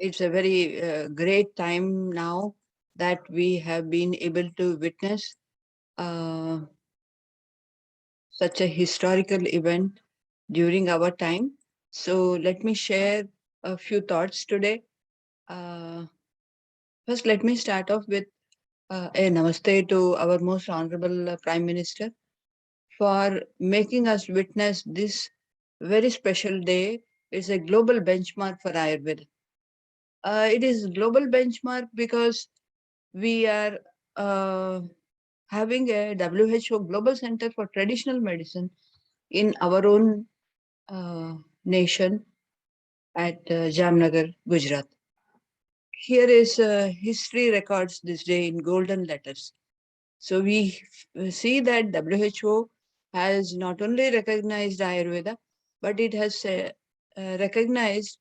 It's a very great time now that we have been able to witness uh, such a historical event during our time. So let me share a few thoughts today. Uh, First, let me start off with a namaste to our most honorable Prime Minister for making us witness this very special day. It's a global benchmark for Ayurveda. It is global benchmark because we are uh, having a WHO Global Center for Traditional Medicine in our own nation at Jamnagar, Gujarat. Here is history records this day in golden letters. So we see that WHO has not only recognized Ayurveda, but it has recognized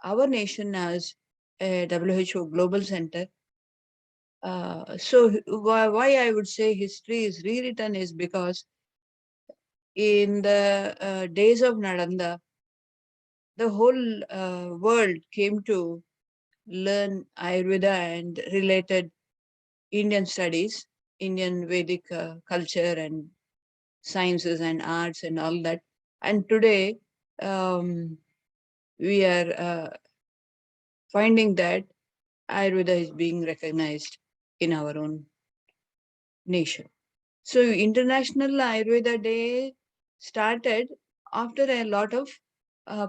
our nation as a WHO Global Center. Why I would say history is rewritten is because in the days of Nalanda, the whole world came to learn Ayurveda and related Indian studies, Indian Vedic culture and sciences and arts and all that. And today, um, we are finding that Ayurveda is being recognized in our own nation. So, International Ayurveda Day started after a lot of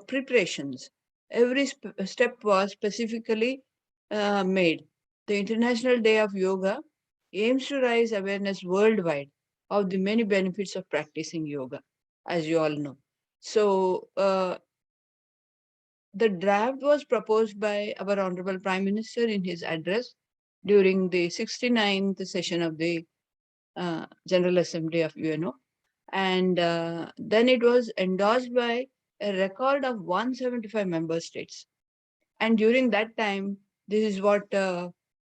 preparations. Every step was specifically made. The International Day of Yoga aims to raise awareness worldwide of the many benefits of practicing yoga, as you all know. So, the draft was proposed by our Honorable Prime Minister in his address during the 69th session of the General Assembly of UNO. And then it was endorsed by a record of 175 member states. And during that time, this is what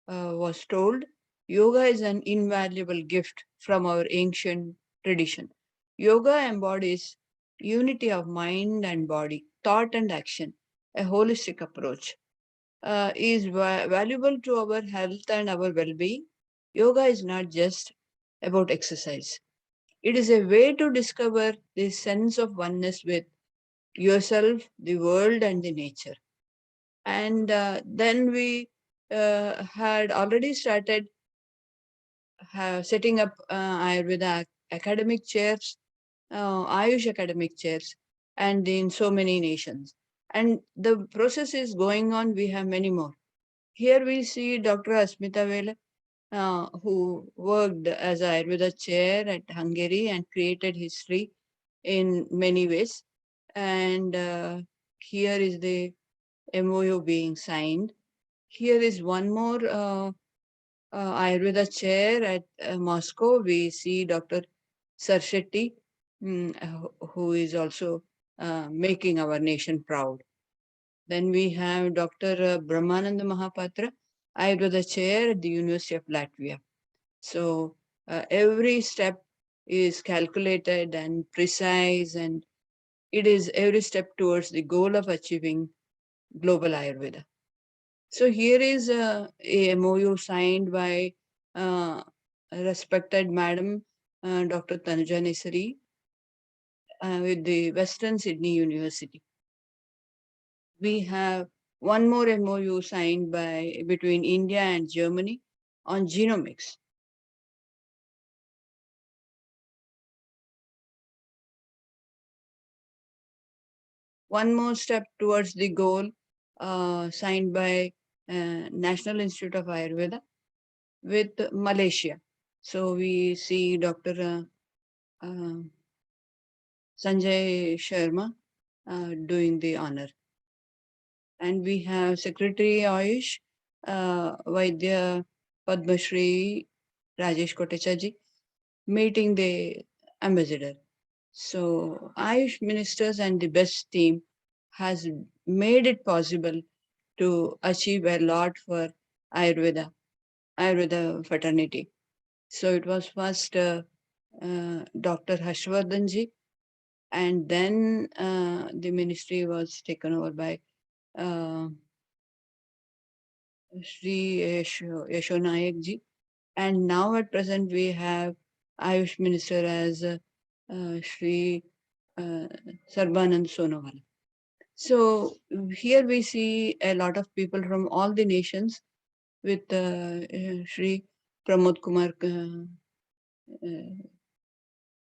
was told. Yoga is an invaluable gift from our ancient tradition. Yoga embodies unity of mind and body, thought and action, a holistic approach. Is valuable to our health and our well being. Yoga is not just about exercise, it is a way to discover the sense of oneness with yourself, the world, and the nature. And then we had already started setting up Ayurveda academic chairs, Ayush academic chairs, and in so many nations. And the process is going on. We have many more. Here we see Dr. Asmita Vela, who worked as Ayurveda chair at Hungary and created history in many ways. And here is the MOU being signed. Here is one more Ayurveda chair at Moscow. We see Dr. Sarshetty, who is also making our nation proud. Then we have Dr. Brahmananda Mahapatra, Ayurveda chair at the University of Latvia. So every step is calculated and precise, and it is every step towards the goal of achieving global Ayurveda. So here is a MOU signed by respected Madam Dr. Tanuja Nesari with the Western Sydney University. We have one more MOU signed by between India and Germany on genomics. One more step towards the goal signed by National Institute of Ayurveda with Malaysia. So we see Dr. Sanjay Sharma doing the honor. And we have Secretary Ayush, Vaidya Padma Shri Rajesh Kotechaji meeting the ambassador. So Ayush ministers and the best team has made it possible to achieve a lot for Ayurveda fraternity. So it was first Dr. Harshvardhanji, and then the ministry was taken over by uh, Shri Yashonayak ji. And now at present we have Ayush Minister as Shri uh, Sarbanand Sonowal. So here we see a lot of people from all the nations with Shri Pramod Kumar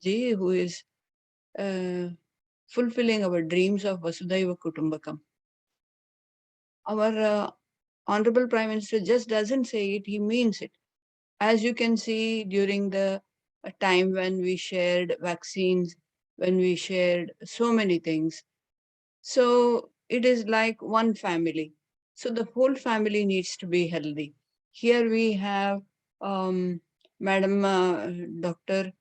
ji, who is uh, fulfilling our dreams of Vasudhaiva Kutumbakam. Our Honorable Prime Minister just doesn't say it, he means it. As you can see during the time when we shared vaccines, when we shared so many things. So it is like one family. So the whole family needs to be healthy. Here we have Madam Dr.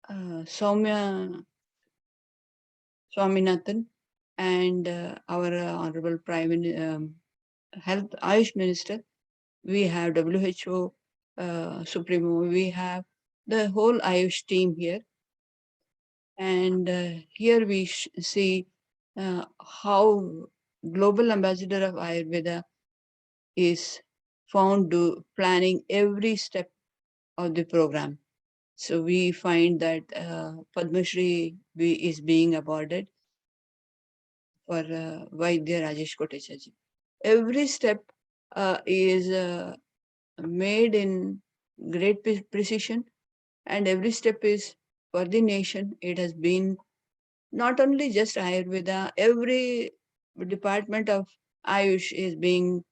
Soumya Swaminathan and our Honorable Health Ayush Minister. We have WHO Supremo. We have the whole Ayush team here. And here we see how global ambassador of Ayurveda is found planning every step of the program. So we find that Padma Shri is being awarded for Vaidya Rajesh Kotecha ji. Every step is made in great precision, and every step is for the nation. It has been not only just Ayurveda, every department of Ayush is being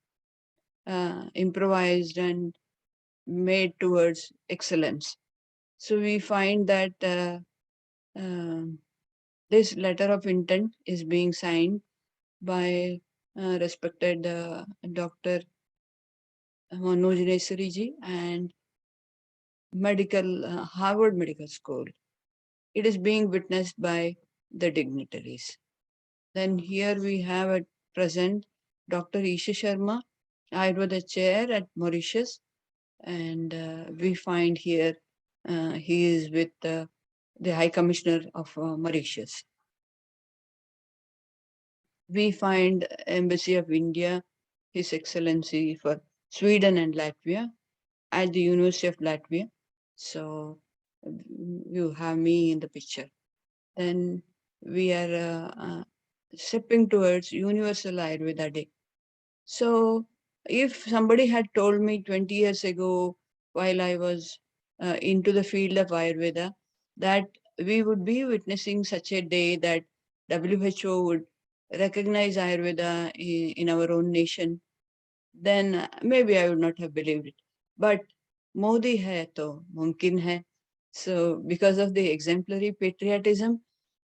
improvised and made towards excellence. So we find that um this letter of intent is being signed by respected Dr. Manoj Nesari ji and Harvard Medical School. It is being witnessed by the dignitaries. Then here we have at present Dr. Isha Sharma, Ayurveda chair at Mauritius, and we find here he is with the High Commissioner of Mauritius. We find Embassy of India, His Excellency for Sweden and Latvia at the University of Latvia. So you have me in the picture. Then we are stepping towards Universal Ayurveda Day. So if somebody had told me 20 years ago, while I was into the field of Ayurveda, that we would be witnessing such a day that WHO would recognize Ayurveda in our own nation, then maybe I would not have believed it. But Modi hai to mumkin hai. So because of the exemplary patriotism,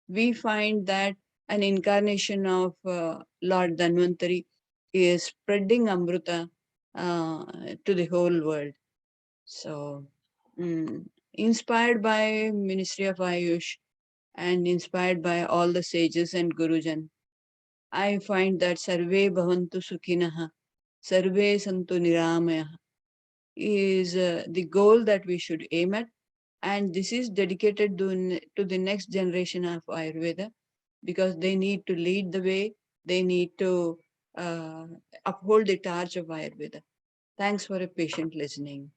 we find that an incarnation of Lord Dhanvantari is spreading Amrita to the whole world. So, inspired by Ministry of Ayush and inspired by all the sages and Gurujan, I find that Sarve Bhavantu Sukhinaha, Sarve Santu Niramaya is the goal that we should aim at. And this is dedicated to the next generation of Ayurveda because they need to lead the way, they need to uh, uphold the torch of Ayurveda. Thanks for a patient listening.